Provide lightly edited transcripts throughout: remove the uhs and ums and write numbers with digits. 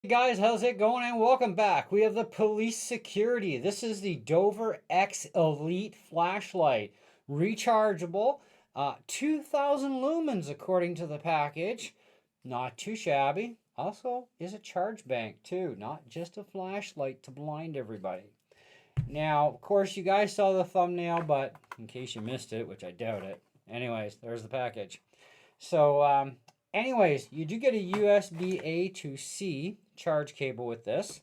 Hey guys, how's it going? And welcome back. We have the police security. This is the Dover X Elite flashlight, rechargeable, 2,000 lumens according to the package. Not too shabby. Also, is a charge bank too, not just a flashlight to blind everybody. Now, of course, you guys saw the thumbnail, but in case you missed it, which I doubt it. Anyways, there's the package. So, anyways, you do get a USB A to C charge cable with this.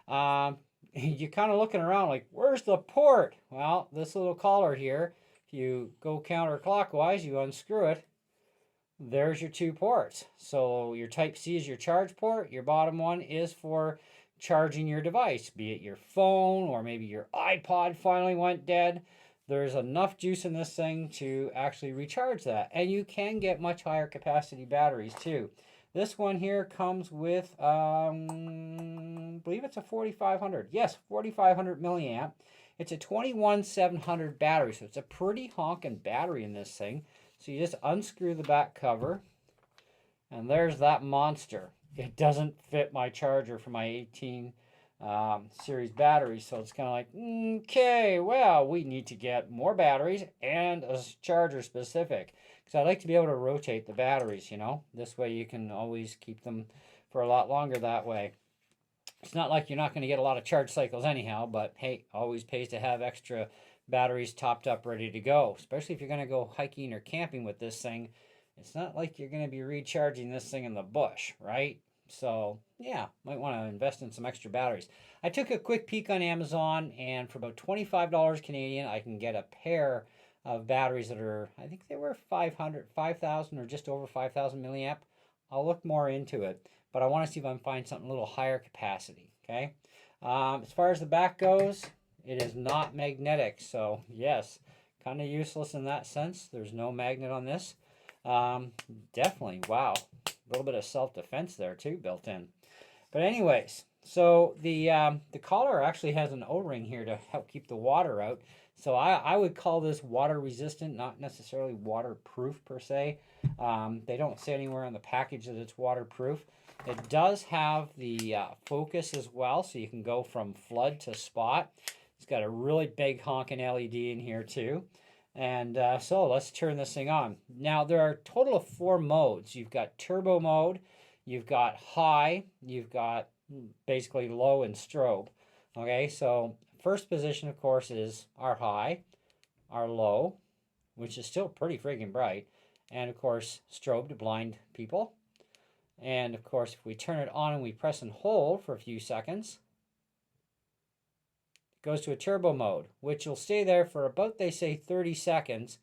You're kind of looking around like, where's the port? Well, this little collar here, if you go counterclockwise, you unscrew it. There's your two ports. So your Type C is your charge port. Your bottom one is for charging your device, be it your phone or maybe your iPod finally went dead. There's enough juice in this thing to actually recharge that. And you can get much higher capacity batteries too. This one here comes with, I believe it's a 4500. Yes, 4500 milliamp. It's a 21700 battery, so it's a pretty honking battery in this thing. So you just unscrew the back cover, and there's that monster. It doesn't fit my charger for my 18 series batteries, so it's kind of like, okay, well, we need to get more batteries and a charger specific, because I like to be able to rotate the batteries, you know. This way you can always keep them for a lot longer that way. It's not like you're not going to get a lot of charge cycles anyhow, but hey, always pays to have extra batteries topped up ready to go, especially if you're going to go hiking or camping with this thing. It's not like you're going to be recharging this thing in the bush, right? So yeah, might want to invest in some extra batteries. I took a quick peek on Amazon, and for about $25 Canadian, I can get a pair of batteries that are, I think they were 5,000 or just over 5,000 milliamp. I'll look more into it, but I want to see if I can find something a little higher capacity. Okay. As far as the back goes, it is not magnetic, so yes, kind of useless in that sense. There's no magnet on this. Definitely, wow, a little bit of self-defense there too built in. But anyways, so the collar actually has an O-ring here to help keep the water out. So I would call this water resistant, not necessarily waterproof per se. They don't say anywhere on the package that it's waterproof. It does have the focus as well, so you can go from flood to spot. It's got a really big honking LED in here too. And so let's turn this thing on. Now there are a total of 4 modes. You've got turbo mode, you've got high, you've got basically low and strobe. Okay, so first position of course is our high, our low, which is still pretty friggin' bright, and of course strobe to blind people. And of course if we turn it on and we press and hold for a few seconds, goes to a turbo mode, which will stay there for about, they say, 30 seconds,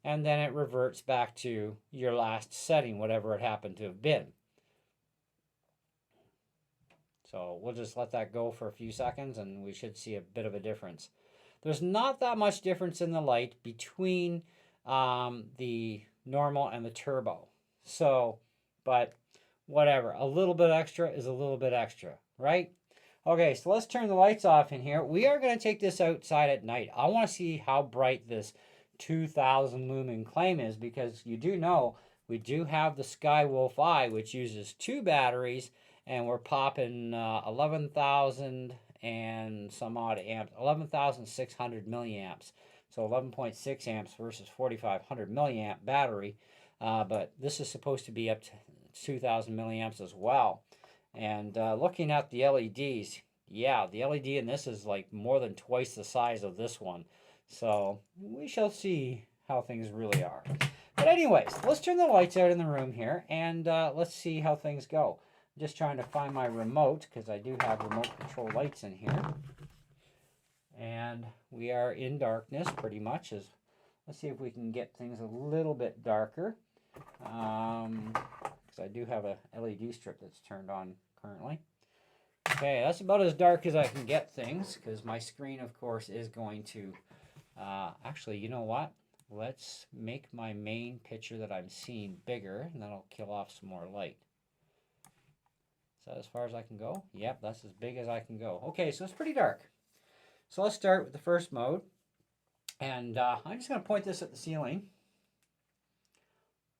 and then it reverts back to your last setting, whatever it happened to have been. So we'll just let that go for a few seconds, and we should see a bit of a difference. There's not that much difference in the light between the normal and the turbo. So, but whatever, a little bit extra is a little bit extra, right? Okay, so let's turn the lights off in here. We are going to take this outside at night. I want to see how bright this 2,000 lumen claim is, because you do know we do have the Skywolf Eye, which uses 2 batteries, and we're popping 11,000 and some odd amps, 11,600 milliamps. So 11.6 amps versus 4,500 milliamp battery. But this is supposed to be up to 2,000 milliamps as well. And looking at the LEDs, yeah, the LED in this is like more than twice the size of this one. So we shall see how things really are. But anyways, let's turn the lights out in the room here, and let's see how things go. I'm just trying to find my remote, because I do have remote control lights in here. And we are in darkness pretty much. Let's see if we can get things a little bit darker. I do have a LED strip that's turned on currently. Okay, that's about as dark as I can get things, because my screen, of course, is going to... actually, you know what? Let's make my main picture that I'm seeing bigger, and then I'll kill off some more light. Is that as far as I can go? Yep, that's as big as I can go. Okay, so it's pretty dark. So let's start with the first mode. And I'm just going to point this at the ceiling.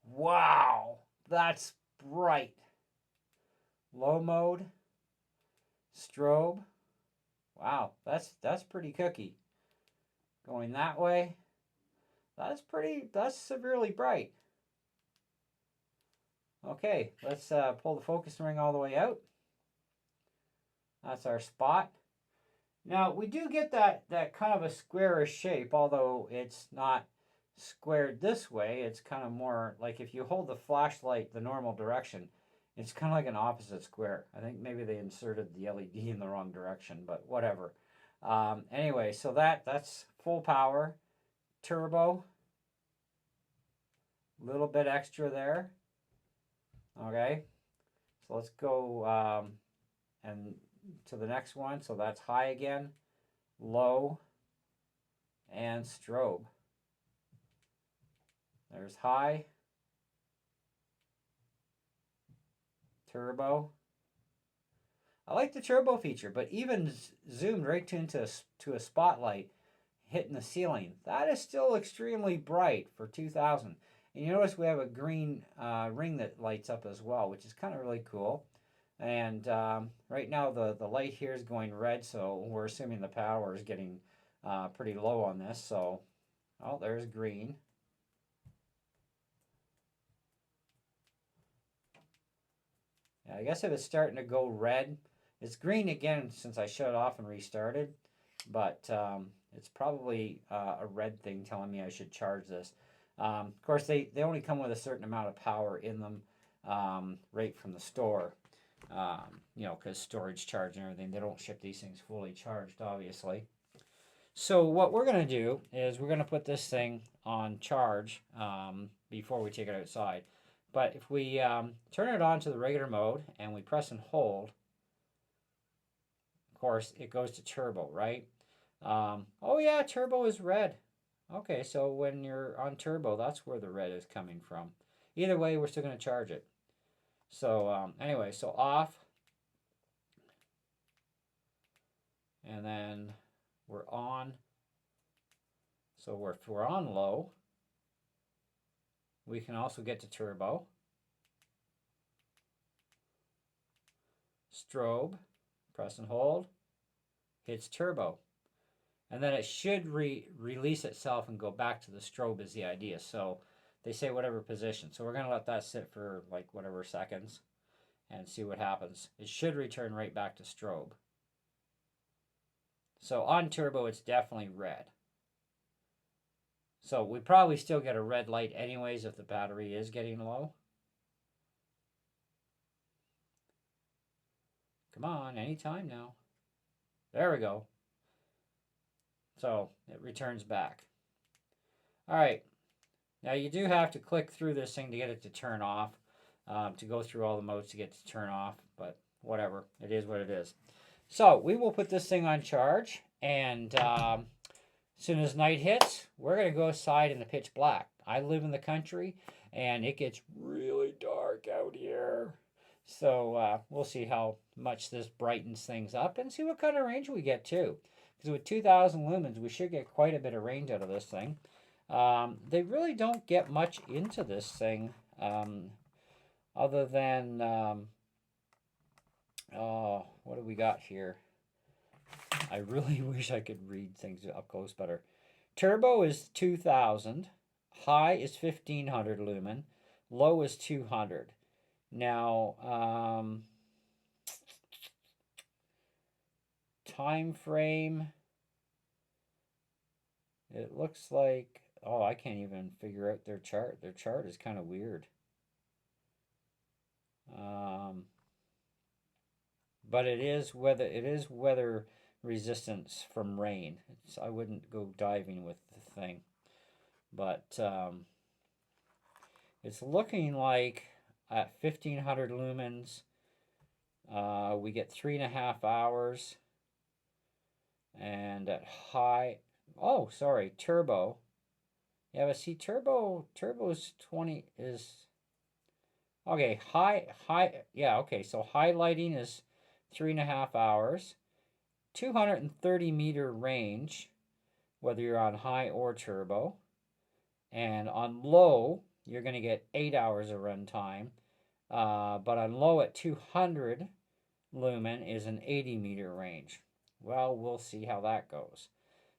Wow, that's bright. Low mode, Strobe. Wow, that's pretty cookie. Going that way. That's severely bright. Okay, let's pull the focus ring all the way out. That's our spot. Now, we do get that kind of a squarish shape, although it's not squared this way. It's kind of more like if you hold the flashlight the normal direction, it's kind of like an opposite square. I think maybe they inserted the LED in the wrong direction, but whatever. Anyway, so that's full power, turbo, little bit extra there. Okay, so let's go and to the next one. So that's high again, low, and strobe. There's high, turbo. I like the turbo feature, but even zoomed right into a spotlight hitting the ceiling, that is still extremely bright for 2000. And you notice we have a green ring that lights up as well, which is kind of really cool. And right now the light here is going red, so we're assuming the power is getting pretty low on this. So, oh, there's green. Yeah, I guess if it's starting to go red, it's green again since I shut it off and restarted, but it's probably a red thing telling me I should charge this. Of course, they only come with a certain amount of power in them right from the store, you know, because storage charge and everything. They don't ship these things fully charged, obviously. So what we're going to do is we're going to put this thing on charge before we take it outside. But if we turn it on to the regular mode and we press and hold, of course, it goes to turbo, right? Oh yeah, turbo is red. Okay, so when you're on turbo, that's where the red is coming from. Either way, we're still going to charge it. So anyway, so off. And then we're on. So if we're on low, we can also get to turbo. Strobe, press and hold, hits turbo. And then it should release itself and go back to the strobe is the idea. So they say whatever position. So we're going to let that sit for like whatever seconds and see what happens. It should return right back to strobe. So on turbo, it's definitely red. So we probably still get a red light anyways if the battery is getting low. Come on, anytime now. There we go. So it returns back. All right. Now you do have to click through this thing to get it to turn off, to go through all the modes to get it to turn off, but whatever. It is what it is. So we will put this thing on charge, and as soon as night hits, we're going to go outside in the pitch black. I live in the country, and it gets really dark out here. So we'll see how much this brightens things up and see what kind of range we get too. Because with 2,000 lumens, we should get quite a bit of range out of this thing. They really don't get much into this thing other than, oh, what do we got here? I really wish I could read things up close better. Turbo is 2,000. High is 1,500 lumen. Low is 200. Now, time frame, it looks like, oh, I can't even figure out their chart. Their chart is kind of weird. But it is weather resistance from rain. I wouldn't go diving with the thing, but it's looking like at 1,500 lumens, we get 3.5 hours, and at high, oh, sorry, turbo. Yeah, but see, turbo's 20 is, okay, high, yeah, okay, so high lighting is 3.5 hours, 230 meter range, whether you're on high or turbo, and on low, you're going to get 8 hours of run time, but on low at 200, lumen is an 80-meter range. Well, we'll see how that goes.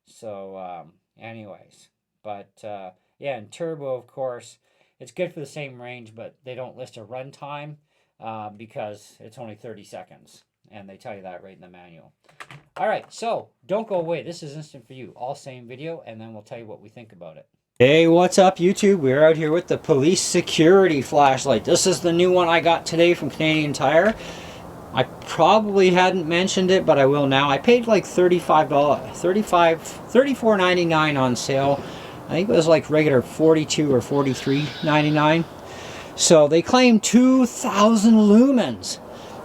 So, anyways, but yeah, and turbo, of course, it's good for the same range, but they don't list a runtime because it's only 30 seconds, and they tell you that right in the manual. All right, so don't go away. This is instant for you. All same video, and then we'll tell you what we think about it. Hey, what's up, YouTube? We're out here with the police security flashlight. This is the new one I got today from Canadian Tire. I probably hadn't mentioned it, but I will now. I paid like $34.99 on sale. I think it was like regular $42 or $43.99. So they claim 2,000 lumens.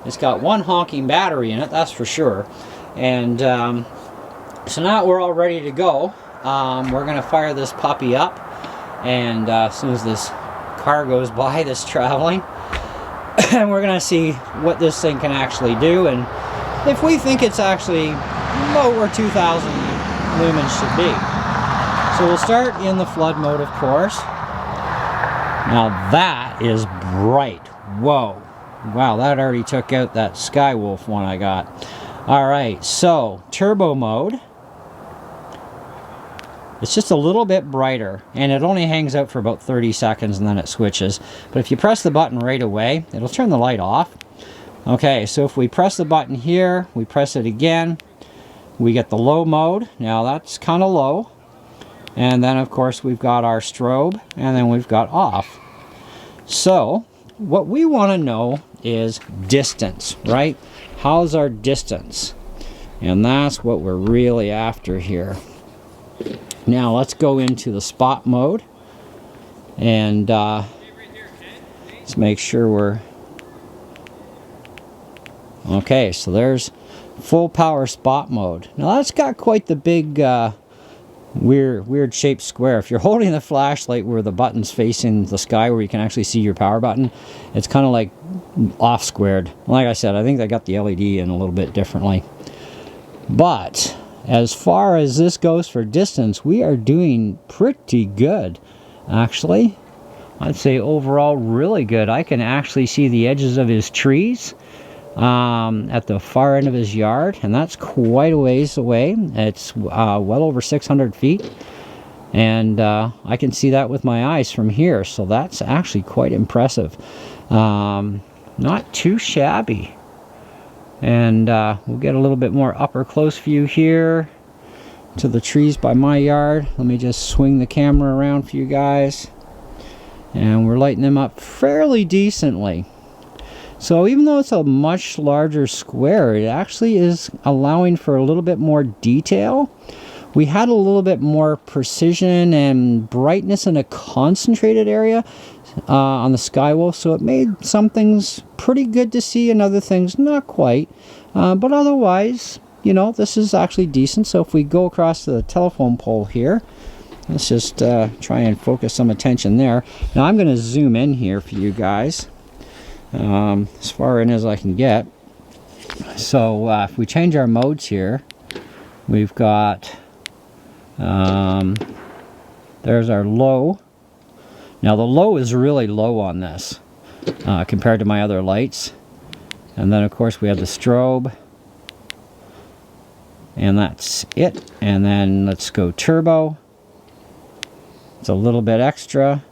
It's got one honking battery in it, that's for sure. And so now we're all ready to go. We're gonna fire this puppy up, and as soon as this car goes by that's traveling, and we're gonna see what this thing can actually do, and if we think it's actually about where 2,000 lumens should be. So we'll start in the flood mode, of course. Now that is bright. Whoa. Wow, that already took out that Skywolf one I got. Alright, so turbo mode. It's just a little bit brighter, and it only hangs out for about 30 seconds and then it switches. But if you press the button right away, it'll turn the light off. Okay, so if we press the button here, we press it again, we get the low mode. Now that's kind of low. And then of course we've got our strobe, and then we've got off. So what we want to know is distance, right? How's our distance? And that's what we're really after here. Now let's go into the spot mode, and let's make sure we're okay. So there's full power spot mode. Now that's got quite the big weird shaped square. If you're holding the flashlight where the button's facing the sky, where you can actually see your power button, it's kind of like off squared. Like I said, I think they got the LED in a little bit differently. But as far as this goes for distance, we are doing pretty good, actually. I'd say overall really good. I can actually see the edges of his trees at the far end of his yard, and that's quite a ways away. It's well over 600 feet, and I can see that with my eyes from here, so that's actually quite impressive. Not too shabby. And we'll get a little bit more upper close view here to the trees by my yard. Let me just swing the camera around for you guys. And we're lighting them up fairly decently. So even though it's a much larger square, it actually is allowing for a little bit more detail. We had a little bit more precision and brightness in a concentrated area on the Skywolf, so it made some things pretty good to see and other things not quite. But otherwise, you know, this is actually decent. So if we go across to the telephone pole here, let's just try and focus some attention there. Now I'm going to zoom in here for you guys, as far in as I can get. So if we change our modes here, we've got there's our low. Now the low is really low on this compared to my other lights. And then of course we have the strobe, and that's it. And then let's go turbo. It's a little bit extra.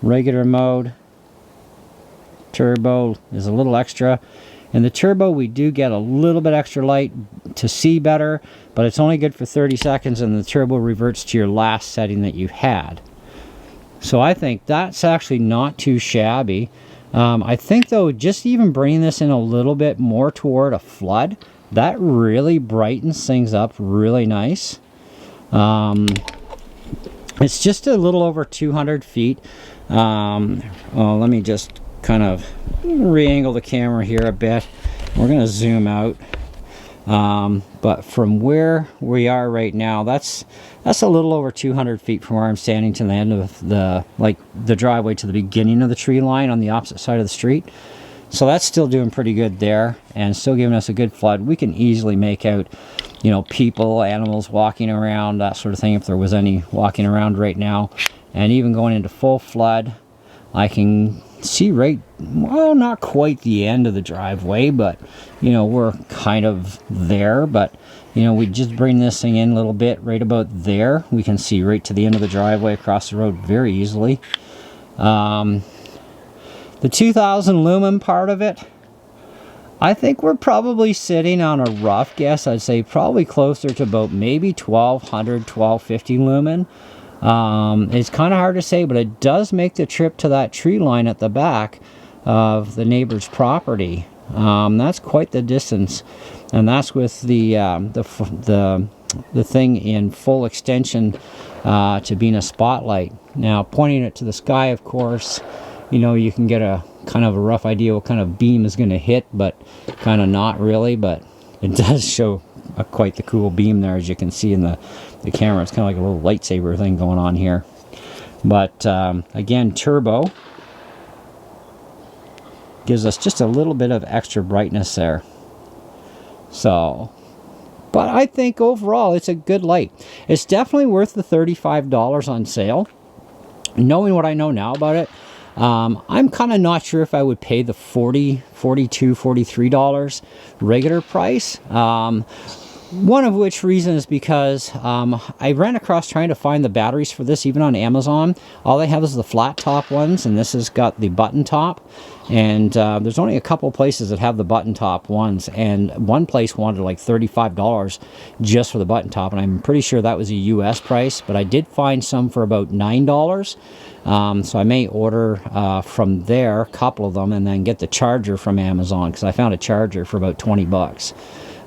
Regular mode. Turbo is a little extra. In the turbo we do get a little bit extra light to see better, but it's only good for 30 seconds, and the turbo reverts to your last setting that you had. So I think that's actually not too shabby. I think though, just even bringing this in a little bit more toward a flood, that really brightens things up really nice. It's just a little over 200 feet. Well, let me just kind of re-angle the camera here a bit. We're going to zoom out. But from where we are right now, that's a little over 200 feet from where I'm standing to the end of the driveway to the beginning of the tree line on the opposite side of the street. So that's still doing pretty good there, and still giving us a good flood. We can easily make out, you know, people, animals walking around, that sort of thing, if there was any walking around right now. And even going into full flood, I can see right, well, not quite the end of the driveway, but we're kind of there. But we just bring this thing in a little bit, right about there. We can see right to the end of the driveway across the road very easily. The 2000 lumen part of it, I think we're probably sitting on a rough guess. I'd say probably closer to about maybe 1200, 1250 lumen. It's kind of hard to say, but it does make the trip to that tree line at the back of the neighbor's property. That's quite the distance, and that's with the thing in full extension to being a spotlight. Now, pointing it to the sky, of course, you can get a kind of a rough idea what kind of beam is going to hit, but kind of not really. But it does show quite the cool beam there, as you can see in the camera. It's kind of like a little lightsaber thing going on here. But again, turbo gives us just a little bit of extra brightness there. So, but I think overall it's a good light. It's definitely worth the $35 on sale. Knowing what I know now about it, I'm kind of not sure if I would pay the $40, $42, $43 regular price. One of which reason is because I ran across trying to find the batteries for this, even on Amazon. All they have is the flat top ones, and this has got the button top. And there's only a couple places that have the button top ones, and one place wanted like $35 just for the button top, and I'm pretty sure that was a US price, but I did find some for about $9. So I may order from there, a couple of them, and then get the charger from Amazon, because I found a charger for about 20 bucks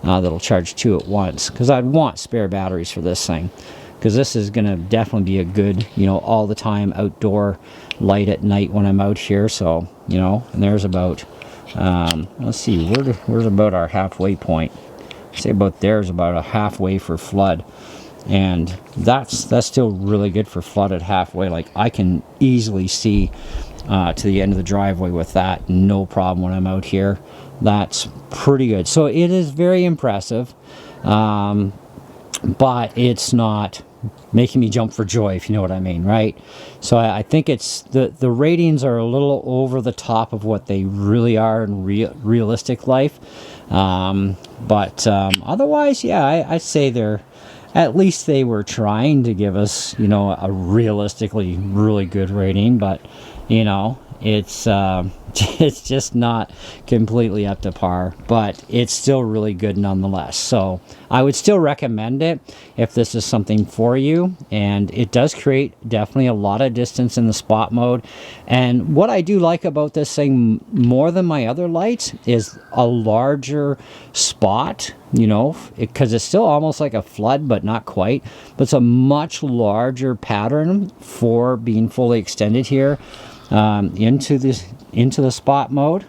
that'll charge 2 at once, because I'd want spare batteries for this thing, because this is going to definitely be a good, all the time outdoor light at night when I'm out here. So, and there's about, let's see, where's about our halfway point? Say about there's about a halfway for flood. And that's still really good for flooded halfway. Like, I can easily see to the end of the driveway with that, no problem when I'm out here. That's pretty good. So it is very impressive, but it's not making me jump for joy, if you know what I mean, right? So I think it's the ratings are a little over the top of what they really are in realistic life. But otherwise, yeah, I'd say they're, at least they were trying to give us, a realistically really good rating, but, it's just not completely up to par, but it's still really good nonetheless. So I would still recommend it if this is something for you, and it does create definitely a lot of distance in the spot mode. And what I do like about this thing more than my other lights is a larger spot, because it's still almost like a flood, but not quite. But it's a much larger pattern for being fully extended here into the spot mode,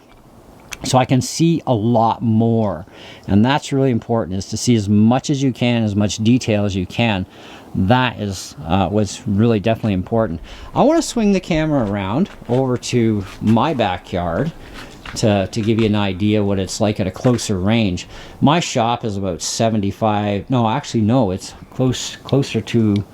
so I can see a lot more. And that's really important, is to see as much as you can, as much detail as you can. That is what's really definitely important. I want to swing the camera around over to my backyard to give you an idea what it's like at a closer range. My shop is about 75, no, actually no, it's closer to,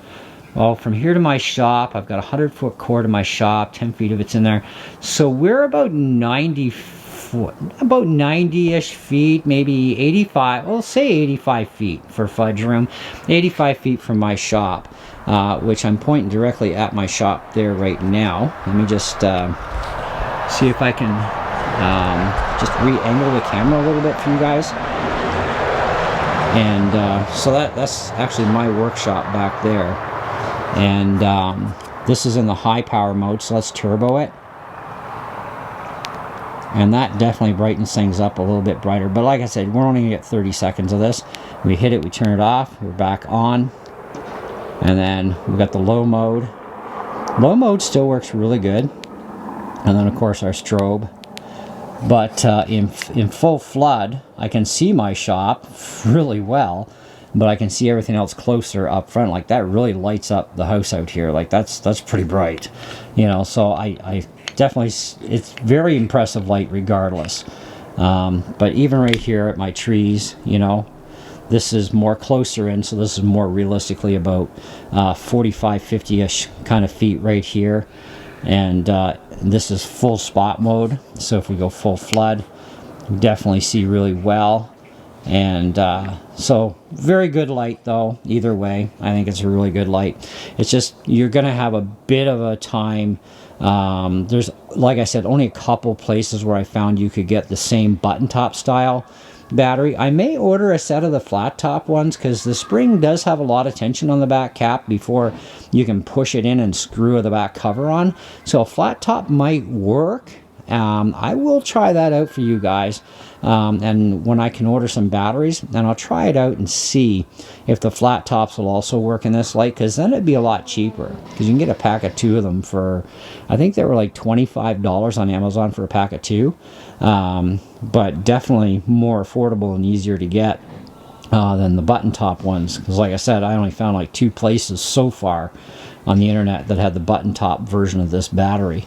well, from here to my shop, I've got a 100-foot cord to my shop, 10 feet of it's in there. So we're about 90-ish feet, maybe 85, well, say 85 feet for fudge room, 85 feet from my shop, which I'm pointing directly at my shop there right now. Let me just see if I can just re-angle the camera a little bit for you guys. And so that's actually my workshop back there. And this is in the high power mode, so let's turbo it. And that definitely brightens things up a little bit brighter. But like I said, we're only going to get 30 seconds of this. We hit it, we turn it off, we're back on. And then we've got the low mode. Low mode still works really good. And then of course our strobe. But in full flood, I can see my shop really well. But I can see everything else closer up front. Like, that really lights up the house out here. Like, that's pretty bright, so I definitely, it's very impressive light regardless. But even right here at my trees, this is more closer in, so this is more realistically about 45, 50-ish kind of feet right here. And this is full spot mode, so if we go full flood, you definitely see really well. And so very good light though, either way. I think it's a really good light. It's just you're gonna have a bit of a time. There's, like I said, only a couple places where I found you could get the same button top style battery. I may order a set of the flat top ones because the spring does have a lot of tension on the back cap before you can push it in and screw the back cover on. So a flat top might work. I will try that out for you guys, and when I can order some batteries, then I'll try it out and see if the flat tops will also work in this light, because then it'd be a lot cheaper, because you can get a pack of 2 of them for, I think they were like $25 on Amazon for a pack of 2, but definitely more affordable and easier to get than the button top ones, because like I said, I only found like 2 places so far on the internet that had the button top version of this battery.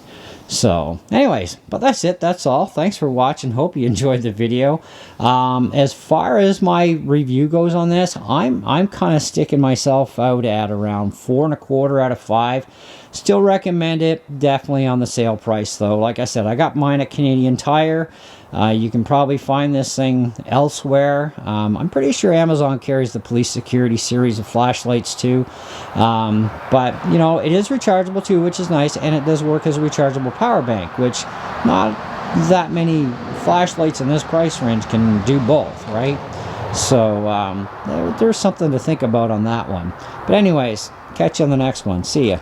So anyways, but that's it, that's all. Thanks for watching, hope you enjoyed the video. As far as my review goes on this, I'm kind of sticking myself out at around 4.25 out of 5. Still recommend it, definitely on the sale price though. Like I said, I got mine at Canadian Tire. You can probably find this thing elsewhere. I'm pretty sure Amazon carries the Police Security series of flashlights too. But, you know, it is rechargeable too, which is nice, and it does work as a rechargeable power bank, which not that many flashlights in this price range can do both, right? So there's something to think about on that one. But anyways, catch you on the next one. See ya.